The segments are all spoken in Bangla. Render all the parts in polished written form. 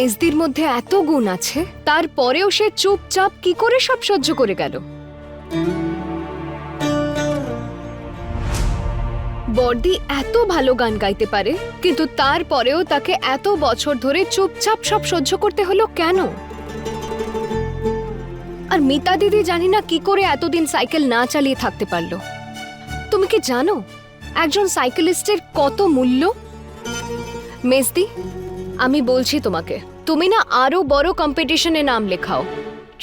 মেজদির মধ্যে এত গুণ আছে, তারপরেও সে চুপচাপ কি করে সব সহ্য করে গেল? বর্দি এত ভালো গান গাইতে পারে, কিন্তু তারপরেও তাকে এত বছর ধরে চুপচাপ সব সহ্য করতে হলো কেন? আর মিতা দিদি জানি না কি করে এতদিন সাইকেল না চালিয়ে থাকতে পারলো। তুমি কি জানো একজন সাইকেলিস্টের কত মূল্য? মেজদি, আমি বলছি তোমাকে, তুমি না আরো বড় কম্পিটিশনে নাম লেখাও,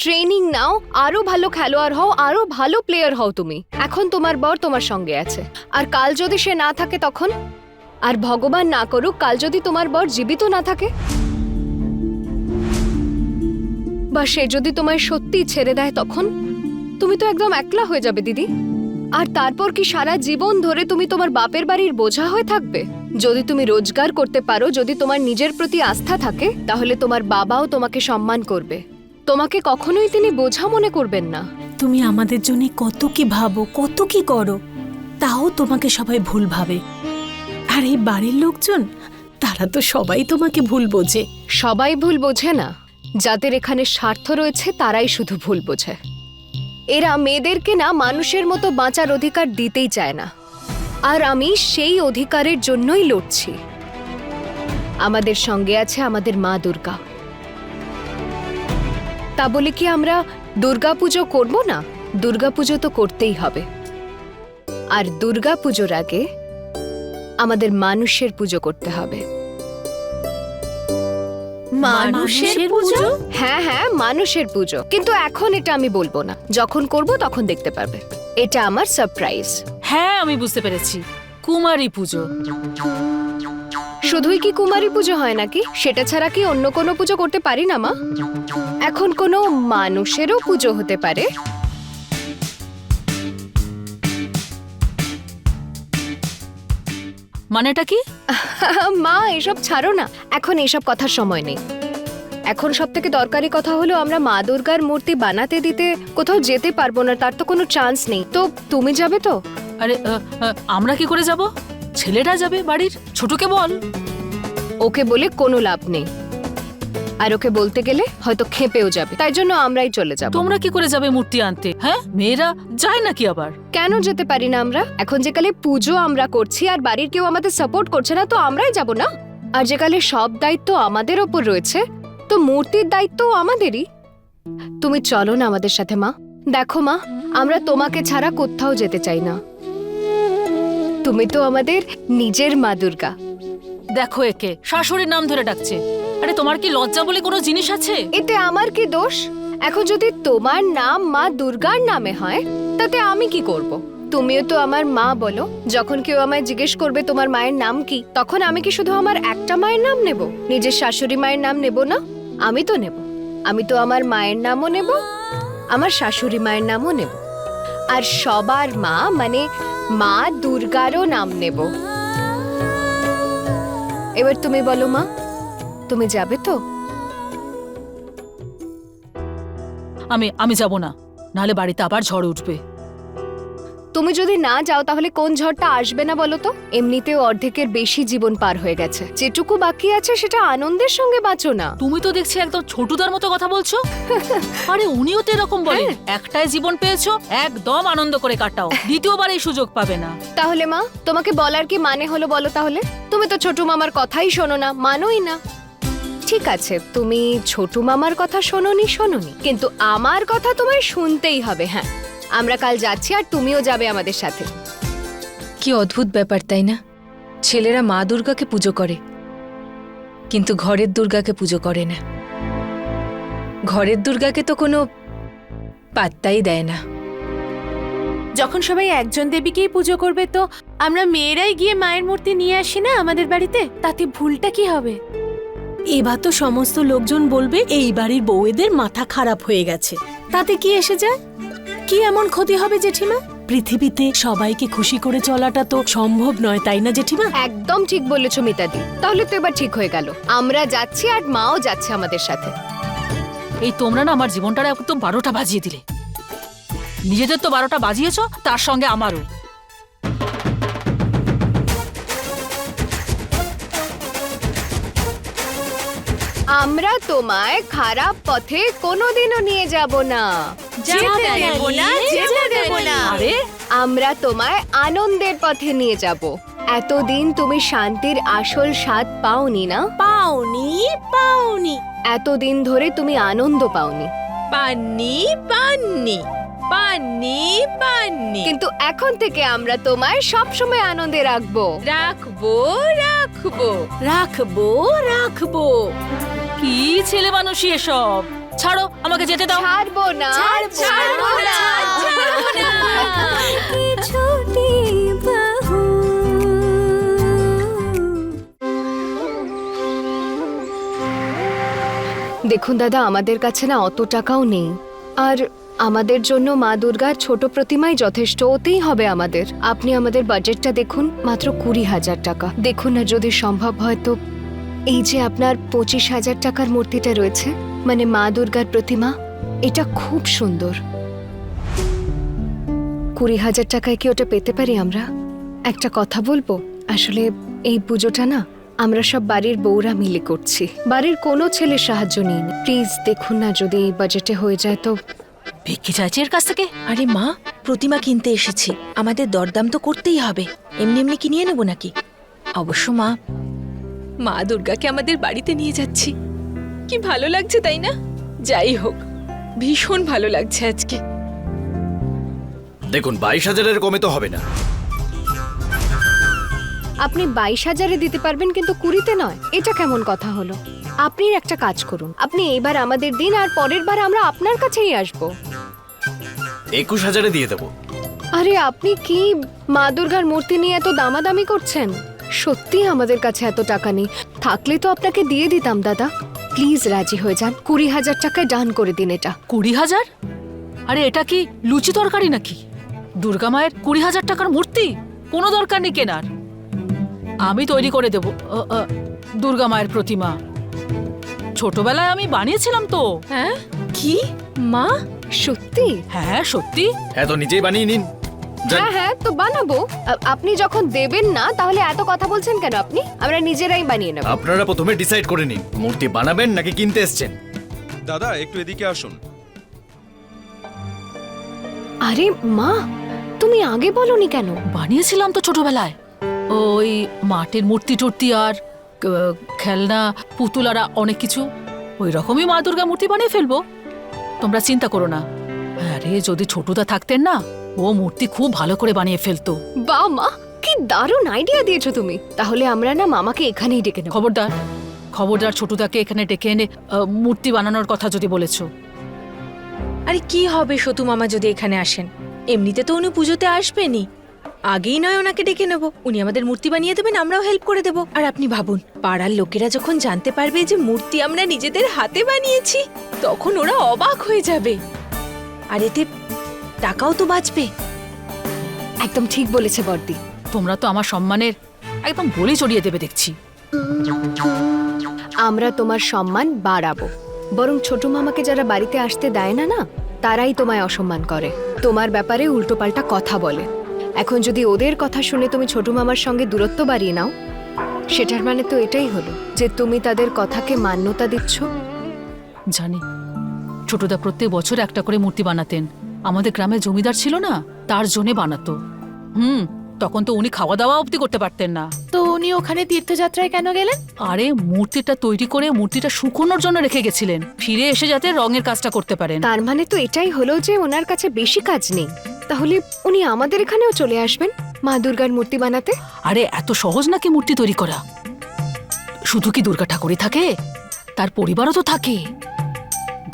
ট্রেনিং নাও, আরো ভালো খেলোয়াড় হও, আরো ভালো প্লেয়ার হও তুমি। এখন তোমার বর তোমার সঙ্গে আছে, আর কাল যদি সে না থাকে তখন? আর ভগবান না করুক কাল যদি তোমার বর জীবিত না থাকে, বা সে যদি তোমায় সত্যি ছেড়ে দেয়, তখন তুমি তো একদম একলা হয়ে যাবে দিদি। আর তারপর কি সারা জীবন ধরে তুমি তোমার বাপের বাড়ির বোঝা হয়ে থাকবে? যদি তুমি রোজগার করতে পারো, যদি তোমার নিজের প্রতি আস্থা থাকে, তাহলে তোমার বাবাও তোমাকে সম্মান করবে, তোমাকে কখনোই তিনি বোঝা মনে করবেন না। তুমি আমাদের জন্য কত কি ভাবো, কত কি করো, তাও তোমাকে সবাই ভুল ভাবে। আর এই বাড়ির লোকজন, তারা তো সবাই তোমাকে ভুল বোঝে। সবাই ভুল বোঝে না, যাদের এখানে স্বার্থ রয়েছে তারাই শুধু ভুল বোঝে। এরা মেয়েদেরকে না মানুষের মতো বাঁচার অধিকার দিতেই চায় না, আর আমি সেই অধিকারের জন্যই লড়ছি। আমাদের সঙ্গে আছে আমাদের মা দুর্গা। তা বলে কি আমরা দুর্গাপুজো করব না? দুর্গাপুজো তো করতেই হবে। আর দুর্গাপুজোর আগে আমাদের মানুষের পুজো করতে হবে। মানুষের পুজো? হ্যাঁ হ্যাঁ, মানুষের পুজো, কিন্তু এখন এটা আমি বলবো না, যখন করব তখন দেখতে পারবে। এটা আমার সারপ্রাইজ। হ্যাঁ, আমি বুঝতে পেরেছি, কুমারী পুজো। শুধুই কি কুমারী পুজো হয় নাকি? সেটা ছাড়া কি অন্য কোনো পুজো করতে পারি না মা? এখন কোনো মানুষেরও পুজো হতে পারে। মানেটা কি? মা এসব ছাড়ো না, এখন এসব কথার সময় নেই। এখন সব থেকে দরকারি কথা হলো আমরা মা দুর্গার মূর্তি বানাতে দিতে কোথাও যেতে পারবো না, তার তো কোনো চান্স নেই। তো তুমি যাবে তো? আরে আমরা কি করে যাব? ছেলেটা যাবে বাড়ির, ছোটকে বল। ওকে বলে কোনো লাভ নেই, আর ওকে বলতে গেলে হয়তো খেপেও যাবে, তাই জন্য আমরাই চলে যাব। তোমরা কি করে যাবে মূর্তি আনতে? হ্যাঁ, মেয়েরা যায় নাকি আবার? কেন যেতে পারি না আমরা? এখন যে কালে পুজো আমরা করছি আর বাড়ির কেউ আমাদের সাপোর্ট করছে না, তো আমরাই যাব না? আর যে কালে সব দায়িত্ব আমাদের ওপর রয়েছে, তো মূর্তির দায়িত্ব আমাদেরই। তুমি চলো না আমাদের সাথে মা। দেখো মা, আমরা তোমাকে ছাড়া কোথাও যেতে চাই না। তুমি তো আমাদের নিজের মা দুর্গা। দেখো একে শাশুড়ির নাম ধরে ডাকছে। আরে তোমার কি লজ্জা বলে কোনো জিনিস আছে? এতে আমার কি দোষ? এখন যদি তোমার নাম মা দুর্গার নামে হয়, তাতে আমি কি করব? তুমিও তো আমার মা বলো। যখন কেউ আমায় জিজ্ঞেস করবে তোমার মায়ের নাম কি, তখন আমি কি শুধু আমার একটা মায়ের নাম নেব? নিজের শাশুড়ি মায়ের নাম নেব না? আমি তো নেব। আমি তো আমার মায়ের নামও নেব, আমার শাশুড়ি মায়ের নামও নেব, আর সবার মা মানে মা দুর্গারও নাম নেব। এবার তুমি বলো মা, তুমি যাবে তো? আমি যাব না, নাহলে বাড়িতে আবার ঝড় উঠবে। তুমি যদি না যাও তাহলে কোন ঝড়টা আসবে না বলো তো? এমনিতেও অর্ধেকের বেশি জীবন পার হয়ে গেছে, যেটুকু বাকি আছে সেটা আনন্দের সঙ্গে বাঁচো না। তুমি তো দেখছি একদম ছোটদার মতো কথা বলছো। আরে উনিও তো এরকম বলেন, একটাই জীবন পেয়েছো, একদম আনন্দ করে কাটাও, দ্বিতীয়বার এই সুযোগ পাবে না। তাহলে মা, তোমাকে বলার কি মানে হলো বলো তাহলে? তুমি তো ছোট মামার কথাই শোনো না, মানোই না। ঠিক আছে, তুমি ছোট মামার কথা শোনোনি, কিন্তু আমার কথা তোমায় শুনতেই হবে। হ্যাঁ, আমরা কাল যাচ্ছি আর তুমিও যাবে আমাদের সাথে। কি অদ্ভুত ব্যাপার তাই না? ছেলেরা মা দুর্গাকে পুজো করে, কিন্তু ঘরের দুর্গাকে পুজো করে না। ঘরের দুর্গাকে তো কোনো পাত্তাই দেয় না। যখন সবাই একজন দেবীকেই পুজো করবে, তো আমরা মেয়েরাই গিয়ে মায়ের মূর্তি নিয়ে আসি না আমাদের বাড়িতে? তাতে ভুলটা কি হবে? এবার তো সমস্ত লোকজন বলবে এই বাড়ির বউয়েদের মাথা খারাপ হয়ে গেছে। তাতে কি এসে যায়? কি এমন ক্ষতি হবে জেঠিমা? পৃথিবীতে সবাইকে খুশি করে চলাটা তো সম্ভব নয়, তাই না জেঠিমা? একদম ঠিক বলেছো মিতাদি। তাহলে তো এবার ঠিক হয়ে গেল, আমরা যাচ্ছি আর মাও যাচ্ছে আমাদের সাথে। এই তোমরা না আমার জীবনটা একদম 12টা বাজিয়ে দিলে। নিজেদের তো 12টা বাজিয়েছো, তার সঙ্গে আমারও। আমরা তোমায় খারাপ পথে কোনোদিনও নিয়ে যাব না। যেতে দেব না, যেতে দেব না। আরে আমরা তোমায় আনন্দের পথে নিয়ে যাব। এতদিন তুমি শান্তির আসল স্বাদ পাওনি না, পাওনি পাওনি। এতদিন ধরে তুমি আনন্দ পাওনি, পাননি পাননি পাননি পাননি কিন্তু এখন থেকে আমরা তোমায় সবসময় আনন্দে রাখবো। রাখবো রাখবো। রাখবো রাখবো। কি ছেলে মানুষই এসব। ছাড়ো, আমাকে যেতে দাও। ছাড়বো না, ছাড়বো না, ছাড়বো না। দেখুন দাদা, আমাদের কাছে না অত টাকাও নেই, আর আমাদের জন্য মা দুর্গার ছোট প্রতিমাই যথেষ্ট, ওতেই হবে আমাদের। আপনি আমাদের বাজেটটা দেখুন, মাত্র 20,000 টাকা। দেখুন না, যদি সম্ভব হয় তো এই যে আপনার 25,000 টাকার মূর্তিটা রয়েছে, মানে মা দুর্গার প্রতিমা, এটা খুব সুন্দর। 20,000 টাকায় কি ওটা পেতে পারি আমরা? একটা কথা বলবো, আসলে এই পুজোটা না আমরা সব বাড়ির বউরা মিলে করছি, বাড়ির কোনো ছেলের সাহায্য নিইনি। প্লিজ দেখুন না, যদি এই বাজেটে হয়ে যায় তো। ভিক্ষি চাইছি এর কাছ থেকে? আরে মা, প্রতিমা কিনতে এসেছি, আমাদের দরদাম তো করতেই হবে। এমনি এমনি কিনিয়ে নেবো নাকি? অবশ্য মা, মা দুর্গাকে আমাদের বাড়িতে নিয়ে যাচ্ছি, কি ভালো লাগছে তাই না? যাই হোক, ভীষণ ভালো লাগছে আজকে। দেখুন 22,000-এর কমে তো হবে না। আপনি 22,000-এ দিতে পারবেন, কিন্তু 20-তে নয়, এটা কেমন কথা হলো? আপনি একটা কাজ করুন, আপনি এইবার আমাদের দিন, আর পরের বার আমরা আপনার কাছেই আসবো। 21,000-এ দিয়ে দেবো। আরে আপনি কি মা দুর্গার মূর্তি নিয়ে এত দামাদামি করছেন? সত্যি আমাদের কাছে এত টাকা নেই, থাকলে তো আপনাকে দিয়ে দিতাম দাদা। প্লিজ রাজি হয়ে যান, 20,000 টাকায় ডান করে দিন এটা। 20,000? আরে এটা কি লুচি তরকারি নাকি? দুর্গা মায়ের 20,000 টাকার মূর্তি কোনো দরকার নেই কেনার। আমি তৈরি করে দেব দুর্গা মায়ের প্রতিমা। ছোটবেলায় আমি বানিয়েছিলাম তো। হ্যাঁ? কি মা? সত্যি? হ্যাঁ সত্যি। হ্যাঁ, তো নিজেই বানিয়ে নিন। যান। হ্যাঁ হ্যাঁ, তো বানাবো। আপনি যখন দেবেন না, তাহলে এত কথা বলছেন কেন আপনি? আমরা নিজেরাই বানিয়ে নেব। আপনারা প্রথমে ডিসাইড করে নিন, মূর্তি বানাবেন নাকি কিনতে এসছেন। দাদা একটু এদিকে আসুন। আরে মা, তুমি আগে বলনি কেন? বানিয়েছিলাম তো ছোটবেলায়, ওই মাটির মূর্তি টুর্তি আর খেলনা পুতুল আর অনেক কিছু, ওই রকমই মা দুর্গা মূর্তি বানিয়ে ফেলবো। তোমরা চিন্তা করো না। আরে যদি ছোটদা থাকতেন না, ও মূর্তি খুব ভালো করে বানিয়ে ফেলতো। বাহ মা, কি দারুণ আইডিয়া দিয়েছো তুমি। তাহলে আমরা না মামাকে এখানেই ডেকে নেব। খবরদার, খবরদার ছোটদাকে এখানে ডেকে এনে মূর্তি বানানোর কথা যদি বলেছো। আরে কি হবে সতু মামা যদি এখানে আসেন? এমনিতে তো উনি পুজোতে আসবেনই, আগেই নয় ওনাকে ডেকে নেব, উনি আমাদের মূর্তি বানিয়ে দেবেন, আমরাও হেল্প করে দেব। আর আপনি ভাবুন, পাড়ার লোকেরা যখন জানতে পারবে যে মূর্তি আমরা নিজেদের হাতে বানিয়েছি, তখন ওরা অবাক হয়ে যাবে, আর এতে টাকাও তো বাঁচবে। একদম ঠিক বলেছে বর্দি। তোমরা তো আমার সম্মানের একদম বলি চড়িয়ে দেবে দেখছি। আমরা তোমার সম্মান বাড়াবো, বরং ছোট মামাকে যারা বাড়িতে আসতে দেয় না না, তারাই তোমায় অসম্মান করে, তোমার ব্যাপারে উল্টোপাল্টা কথা বলে। এখন যদি ওদের কথা শুনে তুমি ছোট মামার সঙ্গে দূরত্ব বাড়িয়ে নাও, সেটার মানে তো এটাই হলো যে তুমি তাদের কথাকে মান্যতা দিচ্ছ। জানি ছোটদা প্রত্যেক বছর একটা করে মূর্তি বানাতেন। আমাদের গ্রামে জমিদার ছিল না, তার জন্য বানাতো। তখন তো উনি খাওয়া দাওয়া অবধি করতে পারতেন না। তো উনি ওখানে তীর্থযাত্রায় কেন গেলেন? আরে মূর্তিটা তৈরি করে মূর্তিটা শুকোনোর জন্য রেখে গেছিলেন, ফিরে এসে যাতে রঙের কাজটা করতে পারেন। তার মানে তো এটাই হলো যে ওনার কাছে বেশি কাজ নেই, তাহলে উনি আমাদের এখানেও চলে আসবেন মা দুর্গার মূর্তি বানাতে। আরে এত সহজ নাকি মূর্তি তৈরি করা? শুধু কি দুর্গা ঠাকুরই থাকে? তার পরিবারও তো থাকে।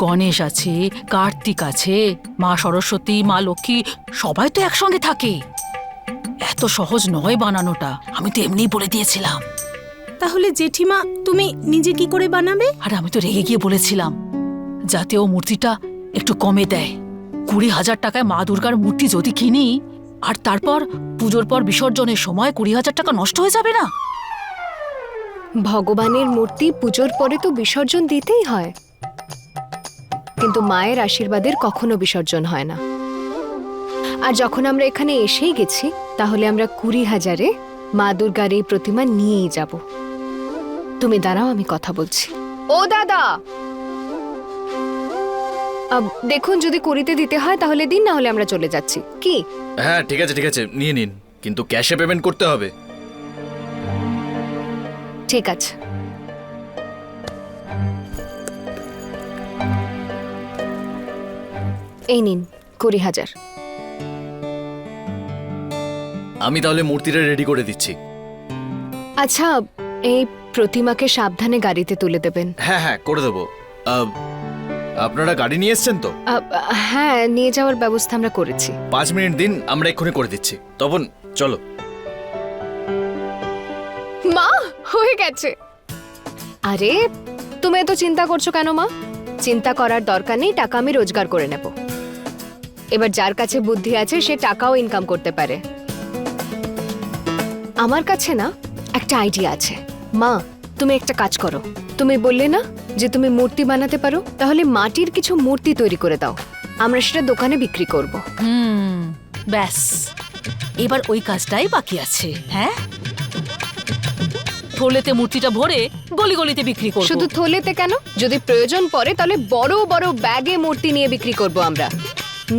গণেশ আছে, কার্তিক আছে, মা সরস্বতী, মা লক্ষ্মী, সবাই তো একসঙ্গে থাকে। এত সহজ নয় বানানোটা, আমি তো এমনিই বলে দিয়েছিলাম। তাহলে জেঠিমা তুমি নিজে কি করে বানাবে? আর আমি তো রেগে গিয়ে বলেছিলাম যাতে ও মূর্তিটা একটু কমে দেয়। 20,000 টাকায় মা দুর্গার মূর্তি যদি কিনি, আর তারপর পুজোর পর বিসর্জনের সময় 20,000 টাকা নষ্ট হয়ে যাবে না? ভগবানের মূর্তি পুজোর পরে তো বিসর্জন দিতেই হয়, কিন্তু মায়ের আশীর্বাদের কখনো বিসর্জন হয় না। আর যখন আমরা এখানে এসেই গেছি, তাহলে আমরা 20,000-এ মা দুর্গার এই প্রতিমা নিয়েই যাব। তুমি দাঁড়াও, আমি কথা বলছি। ও দাদা, দেখুন যদি কুড়িতে দিতে হয় তাহলে দিন, না হলে আমরা চলে যাচ্ছি। কি? হ্যাঁ ঠিক আছে নিয়ে নিন, কিন্তু ক্যাশে পেমেন্ট করতে হবে। ঠিক আছে। এই নিন 20,000। আমি তাহলে মূর্তিটা রেডি করে দিচ্ছি। আচ্ছা, এই প্রতিমাকে সাবধানে গাড়িতে তুলে দেবেন। হ্যাঁ করে দেবো। আপনারা গাড়ি নিয়ে এসছেন তো? হ্যাঁ, নিয়ে যাওয়ার ব্যবস্থা আমরা করেছি। 5 মিনিট দিন, আমরা এক্ষুনি করে দিচ্ছি। তপন চলো। মা, হয়ে গেছে। আরে তুমি এত চিন্তা করছো কেন মা? চিন্তা করার দরকার নেই, টাকা আমি রোজগার করে নেব। এবার যার কাছে বুদ্ধি আছে সে টাকাও ইনকাম করতে পারে। আমার কাছে না একটা আইডিয়া আছে। মা, তুমি একটা কাজ করো। তুমি বললে না যে তুমি মূর্তি বানাতে পারো, তাহলে মাটির কিছু মূর্তি তৈরি করে দাও, আমরা সেটা দোকানে বিক্রি করব। ব্যাস, এবার ওই কাজটাই বাকি আছে। হ্যাঁ, থলেতে মূর্তিটা ভরে গলি গলিতে বিক্রি করব। শুধু থলেতে কেন, যদি প্রয়োজন পড়ে তাহলে বড় বড় ব্যাগে মূর্তি নিয়ে বিক্রি করব আমরা।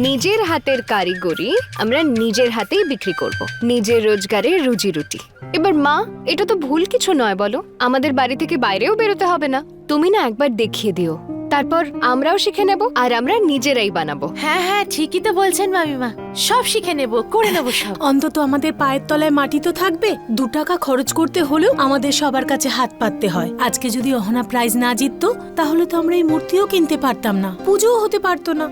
নিজের হাতের কারিগরি আমরা নিজের হাতেই বিক্রি করব, নিজের রোজগারে রুজি রুটি। এবার মা, এটা তো ভুল কিছু নয় বলো? আমাদের বাড়ি থেকে বাইরেও বেরোতে হবে না। তুমি না একবার দেখিয়ে দিও, তারপর আমরাও শিখে নেব আর আমরা নিজেরাই বানাবো। হ্যাঁ ঠিকই তো বলছেন মামিমা, সব শিখে নেব, করে নেব সব। অন্তত আমাদের পায়ের তলায় মাটি তো থাকবে। 2 টাকা খরচ করতে হলেও আমাদের সবার কাছে হাত পাততে হয়। আজকে যদি অহনা প্রাইজ না জিততো তাহলে তো আমরা এই মূর্তিও কিনতে পারতাম না, পুজোও হতে পারতো না।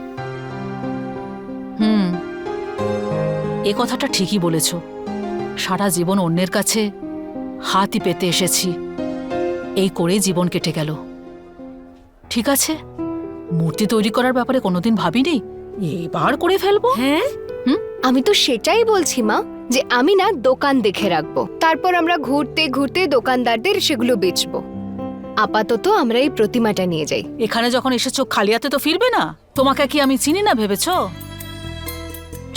এ কথাটা ঠিকই বলেছ। সারা জীবন অন্যের কাছে হাতই পেতে এসেছি, এই করেই জীবন কেটে গেল। ঠিক আছে, মূর্তি তৈরি করার ব্যাপারে কোনোদিন ভাবিনি, এবার করে ফেলবো। হ্যাঁ, আমি তো সেটাই বলছি মা, যে আমি না দোকান দেখে রাখবো, তারপর আমরা ঘুরতে ঘুরতে দোকানদারদের সেগুলো বেচবো। আপাতত আমরা এই প্রতিমাটা নিয়ে যাই। এখানে যখন এসেছো খালি হাতে তো ফিরবে না। তোমাকে কি আমি চিনি না ভেবেছ?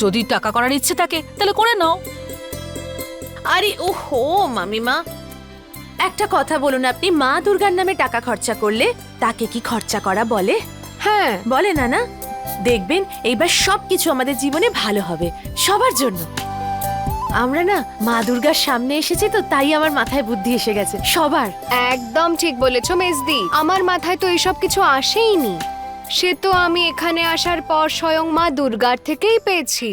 যদি টাকা করার ইচ্ছে থাকে তাহলে করে নাও। আরে ওহো মামিমা, একটা কথা বলুন, আপনি মা দুর্গার নামে টাকা খরচা করলে তাকে কি খরচা করা বলে? হ্যাঁ, বলে না না? দেখবেন এইবার সবকিছু আমাদের জীবনে ভালো হবে, সবার জন্য। আমরা না মা দুর্গার সামনে এসেছি তো, তাই আমার মাথায় বুদ্ধি এসে গেছে সবার। একদম ঠিক বলেছো মেজদি, আমার মাথায় তো এইসব কিছু আসেইনি। সে তো আমি এখানে আসার পর স্বয়ং মা দুর্গার থেকেই পেয়েছি।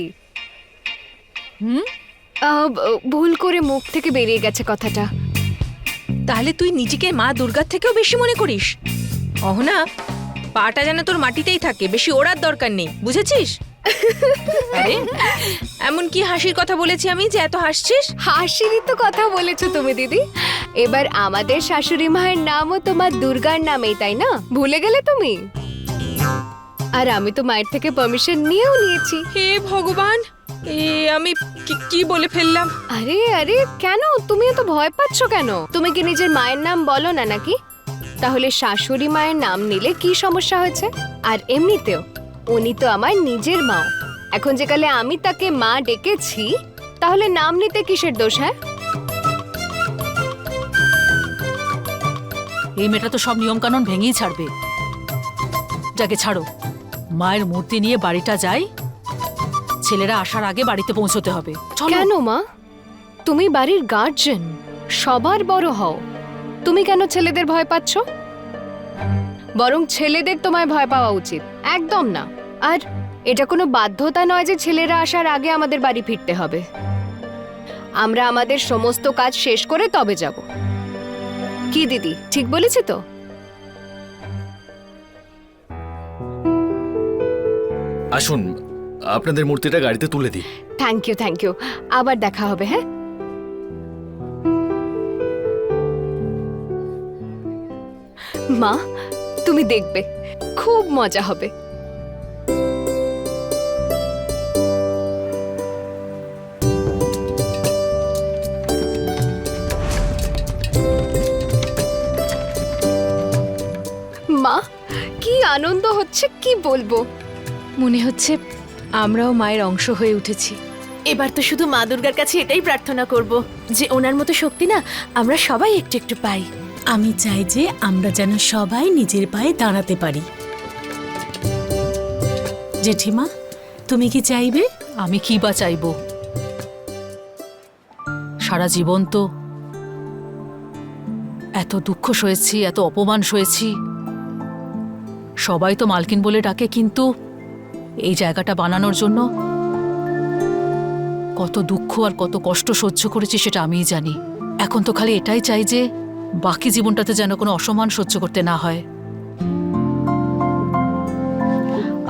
ভুল করে মুখ থেকে বেরিয়ে গেছে কথাটা। তাহলে তুই নিজেকে মা দুর্গার থেকেও বেশি মনে করিস? অহনা, পাটা যেন তোর মাটিতেই থাকে, বেশি ওড়ার দরকার নেই, বুঝেছিস? আরে এমন কি হাসির কথা বলেছি আমি যে এত হাসছিস? হাসিরই তো কথা বলেছো তুমি দিদি। এবার আমাদের শাশুড়ি মায়ের নামও তোমার দুর্গার নামেই, তাই না? ভুলে গেলে তুমি? আর আমি তো মায়ের থেকে পারমিশন নিয়েও নিয়েছি। হে ভগবান, আমি কি বলে ফেললাম? আরে আরে, কেন তুমি এত ভয় পাচ্ছ কেন? তুমি কি নিজের মায়ের নাম বলো না নাকি? তাহলে শাশুড়ি মায়ের নাম নিলে কি সমস্যা হয়েছে? আর এমনিতেও উনি তো আমার নিজের মা। এখন যে কালে আমি তাকে মা ডেকেছি, তাহলে নাম নিতে কিসের দোষ? হ্যাঁ, এই মেয়েটা তো সব নিয়ম কানুন ভেঙেই ছাড়বে। যাকে ছাড়ো, মায়ের মূর্তি নিয়ে বাড়িটা যাই। ছেলেরা আসার আগে বাড়িতে পৌঁছতে হবে। চলো। কেন মা? তুমি বাড়ির গার্জিয়ান, সবার বড় হও, তুমি কেন ছেলেদের ভয় পাচ্ছ? বরং ছেলেদের তোমায় ভয় পাওয়া উচিত। একদম না। আর এটা কোনো বাধ্যতা নয় যে ছেলেরা আসার আগে আমাদের বাড়ি ফিরতে হবে। আমরা আমাদের সমস্ত কাজ শেষ করে তবে যাব। কি দিদি, ঠিক বলেছি তো? আসুন, আপনাদের মূর্তিটা গাড়িতে তুলে দিই। Thank you. আবার দেখা হবে। হ্যাঁ, মা তুমি দেখবে খুব মজা হবে। মা, কি আনন্দ হচ্ছে কি বলবো। মনে হচ্ছে আমরাও মায়ের অংশ হয়ে উঠেছি। এবার তো শুধু মা দুর্গার কাছে এটাই প্রার্থনা করব যে ওনার মতো শক্তি না আমরা সবাই একটু একটু পাই। আমি চাই যে আমরা যেন সবাই নিজের পায়ে দাঁড়াতে পারি। জেঠিমা, তুমি কি চাইবে? আমি কি বা চাইব? সারা জীবন তো এত দুঃখ সয়েছি, এত অপমান সয়েছি। সবাই তো মালকিন বলে ডাকে, কিন্তু এই জায়গাটা বানানোর জন্য কত দুঃখ আর কত কষ্ট সহ্য করেছি সেটা আমিই জানি। এখন তো খালি এটাই চাই যে বাকি জীবনটাতে যেন কোনো অসম্মান সহ্য করতে না হয়।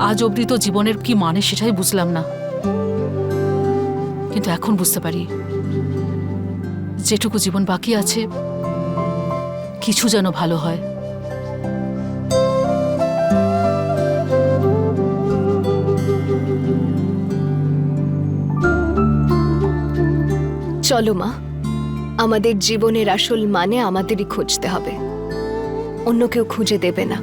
আজ অবধি তো জীবনের কি মানে সেটাই বুঝলাম না, কিন্তু এখন বুঝতে পারি যেটুকু জীবন বাকি আছে কিছু যেন ভালো হয়। চলো মা, আমাদের জীবনের আসল মানে আমাদেরই খুঁজতে হবে, অন্য কেউ খুঁজে দেবে না।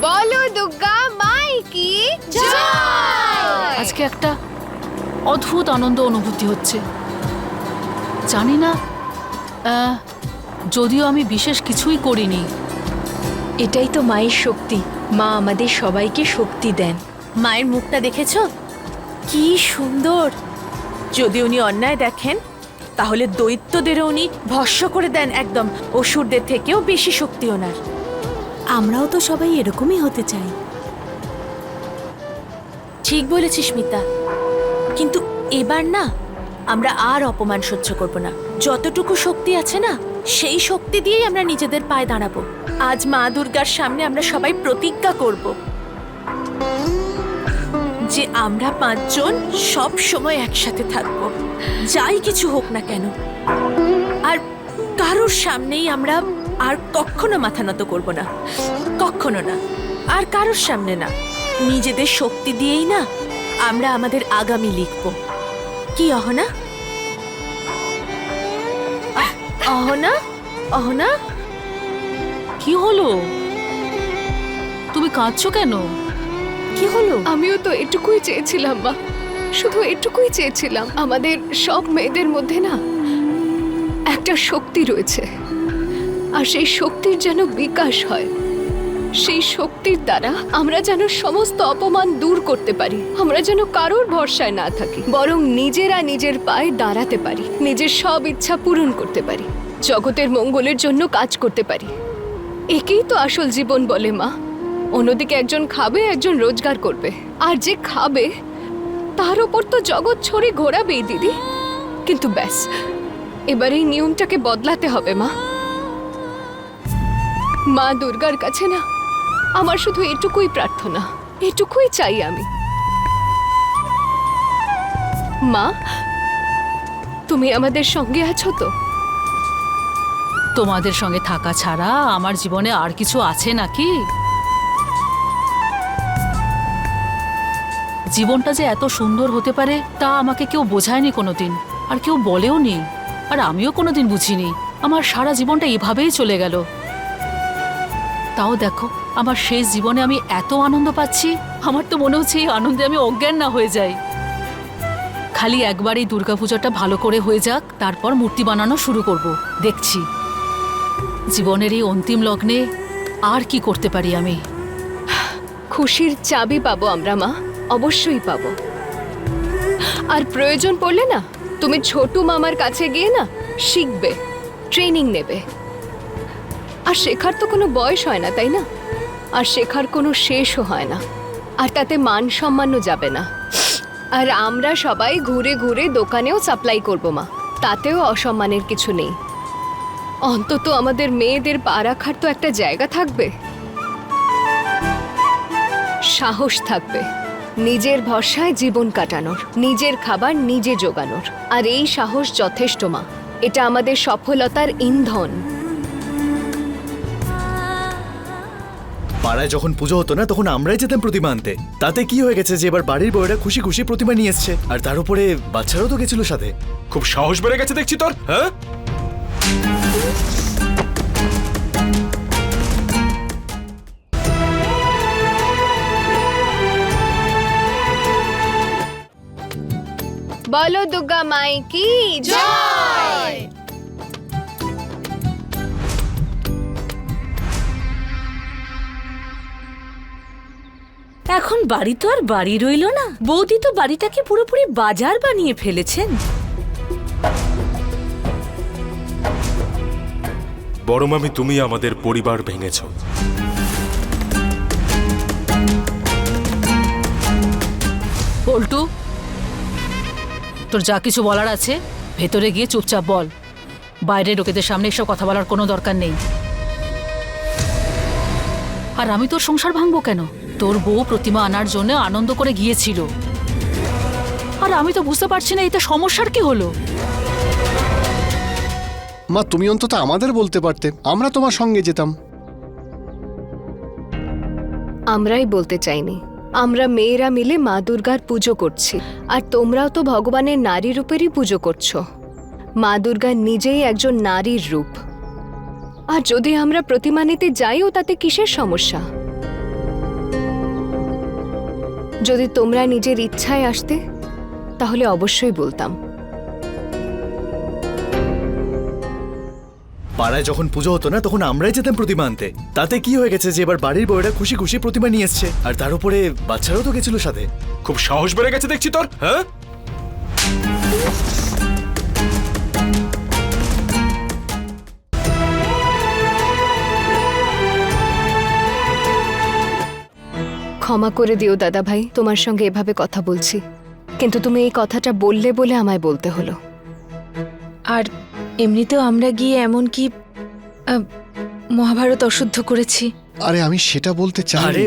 বলো দুর্গা মাই কি জয়। আজকে একটা অদ্ভুত আনন্দ অনুভূতি হচ্ছে। জানি না, যদিও আমি বিশেষ কিছুই করিনি। এটাই তো মায়ের শক্তি। মা আমাদের সবাইকে শক্তি দেন। মায়ের মুখটা দেখেছো কি সুন্দর। যদি উনি অন্যায় দেখেন তাহলে দৈত্যদেরও উনি ভস্ম করে দেন একদম। অসুরদের থেকেও বেশি শক্তি ওনার। আমরাও তো সবাই এরকমই হতে চাই। ঠিক বলেছিস মিতা, কিন্তু এবার না আমরা আর অপমান সহ্য করব না। যতটুকু শক্তি আছে না সেই শক্তি দিয়েই আমরা নিজেদের পায়ে দাঁড়াবো। আজ মা দুর্গার সামনে আমরা সবাই প্রতিজ্ঞা করব যে আমরা 5 জন সব সময় একসাথে থাকব, যাই কিছু হোক না কেন। আর কারোর সামনেই আমরা আর কখনো মাথা নত করব না, কখনো না, আর কারোর সামনে না। নিজেদের শক্তি দিয়েই না আমরা আমাদের আগামী লিখব। কি অহনা? অহনা, অহনা, কি হলো? তুমি কাঁদছো কেন? কি হলো? আমিও তো এটুকুই চেয়েছিলাম মা, শুধু এটুকুই চেয়েছিলাম। আমাদের সব মেয়েদের মধ্যে না একটা শক্তি রয়েছে, আর সেই শক্তির যেন বিকাশ হয়। সেই শক্তির দ্বারা আমরা যেন সমস্ত অপমান দূর করতে পারি। আমরা যেন কারোর ভরসায় না থাকি, বরং নিজেরা নিজের পায়ে দাঁড়াতে পারি, নিজের সব ইচ্ছা পূরণ করতে পারি, জগতের মঙ্গলের জন্য কাজ করতে পারি। একেই তো আসল জীবন বলে মা। অন্যদিকে একজন খাবে, একজন রোজগার করবে, আর যে খাবে তার ওপর তো জগৎ ছড়ে ঘোরাবেই দিদি। কিন্তু ব্যাস, এবার এই নিয়মটাকে বদলাতে হবে মা। মা দুর্গার কাছে না আমার শুধু এটুকুই প্রার্থনা, এটুকুই চাই আমি। মা, তুমি আমাদের সঙ্গে আছো তো? তোমাদের সঙ্গে থাকা ছাড়া আমার জীবনে আর কিছু আছে নাকি? জীবনটা যে এত সুন্দর হতে পারে তা আমাকে কেউ বোঝায়নি কোনোদিন, আর কেউ বলেও নি, আর আমিও কোনোদিন বুঝিনি। আমার সারা জীবনটা এভাবেই চলে গেল। তাও দেখো, আমার শেষ জীবনে আমি এত আনন্দ পাচ্ছি, আমার তো মনে হচ্ছে এই আনন্দে আমি অজ্ঞান না হয়ে যাই। খালি একবার এই দুর্গাপূজাটা ভালো করে হয়ে যাক, তারপর মূর্তি বানানো শুরু করব। দেখছি জীবনের এই অন্তিম লগ্নে আর কি করতে পারি আমি। খুশির চাবি পাবো আমরা মা, অবশ্যই পাবো। আর প্রয়োজন পড়লে না তুমি ছোটু মামার কাছে গিয়ে না শিখবে, ট্রেনিং নেবে। আর শেখার তো কোনো বয়স হয় না, তাই না? আর শেখার কোনো শেষও হয় না, আর তাতে মান সম্মানও যাবে না। আর আমরা সবাই ঘুরে ঘুরে দোকানেও সাপ্লাই করব মা, তাতেও অসম্মানের কিছু নেই। অন্তত আমাদের মেয়েদের পা রাখার তো একটা জায়গা থাকবে, সাহস থাকবে নিজের ভরসায় জীবন কাটানোর, নিজের খাবার নিজে জোগানোর। আর এই সাহস যথেষ্ট মা, এটা আমাদের সফলতার ইন্ধন। পাড়ায় যখন পুজো হতো না তখন আমরাই যেতাম প্রতিমা আনতে। তাতে কি হয়ে গেছে যে এবার বাড়ির বউরা খুশি খুশি প্রতিমা নিয়ে এসছে, আর তার উপরে বাচ্চারাও তো গেছিল সাথে। খুব সাহস বেড়ে গেছে দেখছি তোর। হ্যাঁ, বলো দুর্গা মাই কি জয়। এখন বাড়ি তো আর বাড়ি রইল না, বৌদি তো বাড়িটাকে পুরোপুরি বাজার বানিয়ে ফেলেছেন। বড় মামি, তুমি আমাদের পরিবার ভেঙেছো। পল্টু, তোর যা কিছু বলার আছে ভেতরে গিয়ে চুপচাপ বল। বাইরে লোকেদের সামনে এসব কথা বলার কোনো দরকার নেই। আর আমি তোর সংসার ভাঙবো কেন? তোর বউ প্রতিমা আনার জন্য আনন্দ করে গিয়েছিল, আর আমি তো বুঝতে পারছি না এতে সমস্যার কি হলো। মা, তুমি অন্তত আমাদের বলতে পারতে, আমরা তোমার সঙ্গে যেতাম। আমরাই বলতে চাইনি। আমরা মেয়েরা মিলে মা দুর্গার পুজো করছি, আর তোমরাও তো ভগবানের নারী রূপেরই পুজো করছো। মা দুর্গা নিজেই একজন নারীর রূপ। আর যদি আমরা প্রতিমা নিতে যাইও তাতে কিসের সমস্যা? যদি তোমরা নিজের ইচ্ছায় আসতে তাহলে অবশ্যই বলতাম। পাড়ায় যখন পুজো হতো না তখন আমরাই যেতাম প্রতিমা আনতে। তাতে কি হয়ে গেছে যে এবার বাড়ির বউয়েরা খুশি খুশি প্রতিমা নিয়ে এসছে, আর তার উপরে বাচ্চারাও তো গেছিল সাথে। খুব সাহস বেড়ে গেছে দেখছি তোর, হ্যাঁ? ক্ষমা করে দিও দাদা ভাই, তোমার সঙ্গে এভাবে কথা বলছি, কিন্তু তুমি এই কথাটা বললে বলে আমায় বলতে হলো। আর এমনিতেও আমরা গিয়ে এমন কি মহাভারত অশুদ্ধ করেছি। আরে আমি সেটা বলতে চাই। আরে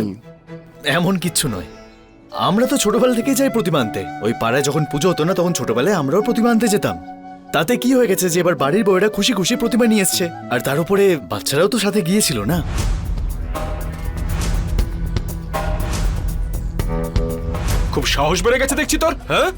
এমন কিচ্ছু নয়, আমরা তো ছোটবেলা থেকেই যাই প্রতিমা আনতে। ওই পাড়ায় যখন পুজো হতো না তখন ছোটবেলায় আমরাও প্রতিমা আনতে যেতাম। তাতে কি হয়ে গেছে যে এবার বাড়ির বউয়েরা খুশি খুশি প্রতিমা নিয়ে এসছে, আর তার উপরে বাচ্চারাও তো সাথে গিয়েছিল না। খুব সাহস বেড়ে গেছে দেখছি তোর, হ্যাঁ?